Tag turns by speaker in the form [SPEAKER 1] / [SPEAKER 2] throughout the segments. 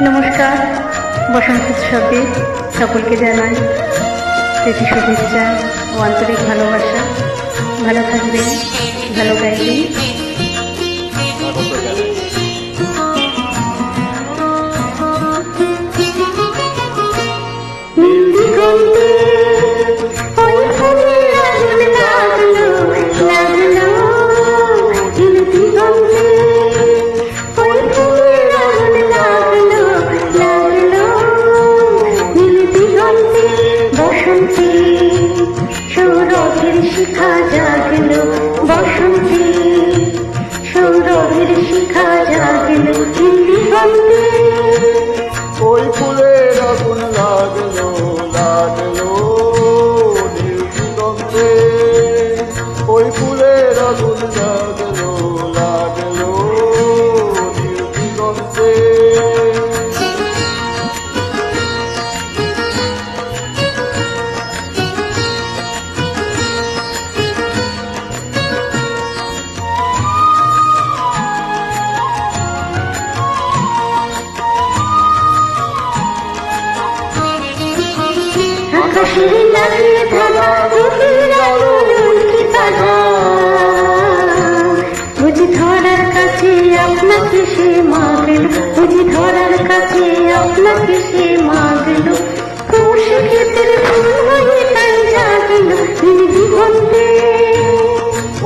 [SPEAKER 1] নমস্কার, বসন্ত উৎসবে সকলকে জানাই প্রীতি শুভেচ্ছা ও আন্তরিক ভালোবাসা। ভালো থাকবেন, ভালো গাইবেন। বসন্তী সৌরভের শিখা জাগলো, বসন্তী সৌরভের শিখা জাগলো, দিগন্তে
[SPEAKER 2] ওই ফুলের আগুন লাগলো লাগলো নীল দিগন্তে, ওই ফুলের আগুন লাগলো লাগলো নীল দিগন্তে।
[SPEAKER 1] আকাশের লাগে ধারা গভীর আলো উল্কি পাড়া, বুঝি ধরার কাছে আপনাকে সে মাগল, বুঝি ধরার কাছে আপনাকে সে মাগল, সে ক্ষেতের ফুল হয়ে তাই জাগল দিগন্তে।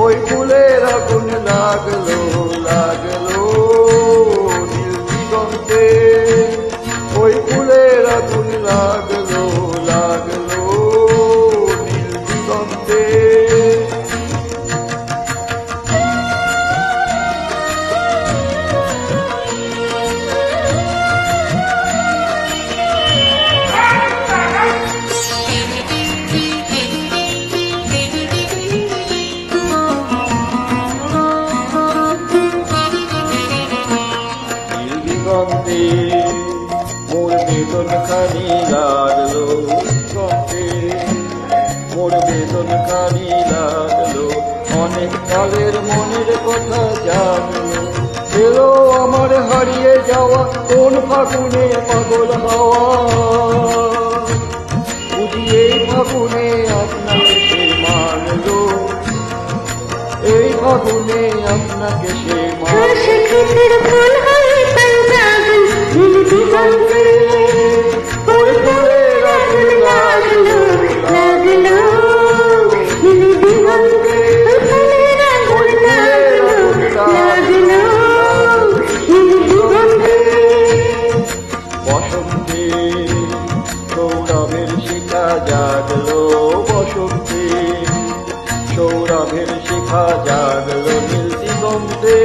[SPEAKER 2] ওই ফুলের আগুন লাগলো লাগলো নীল দিগন্তে, ওই ফুলের আগুন লাগলো লাগলো নীল দিগন্তে। দিগন্তে মোর বেদন খানি লাগলো দিগন্তে, মোর বেদন খানি লাগলো, অনেক কালের মনের কথা জাগলো, এলো আমার হারিয়ে যাওয়া কোন ফাগুনে পাগল হওয়া, বুঝি এই ফাগুনে আপনাকে সে মানলো, এই ফাগুনে আপনাকে সে মানলো।
[SPEAKER 1] সে ক্ষেতের ফুল হয়ে তাই জাগল দিগন্তে, ওই ফুলের আগুন লাগলো লাগলো নীল দিগন্তে, ওই ফুলের আগুন লাগলো লাগলো নীল দিগন্তে।
[SPEAKER 2] বসন্তে সৌরভের শিখা জাগলো, বসন্তে সৌরভের শিখা জাগলো নীল দিগন্তে।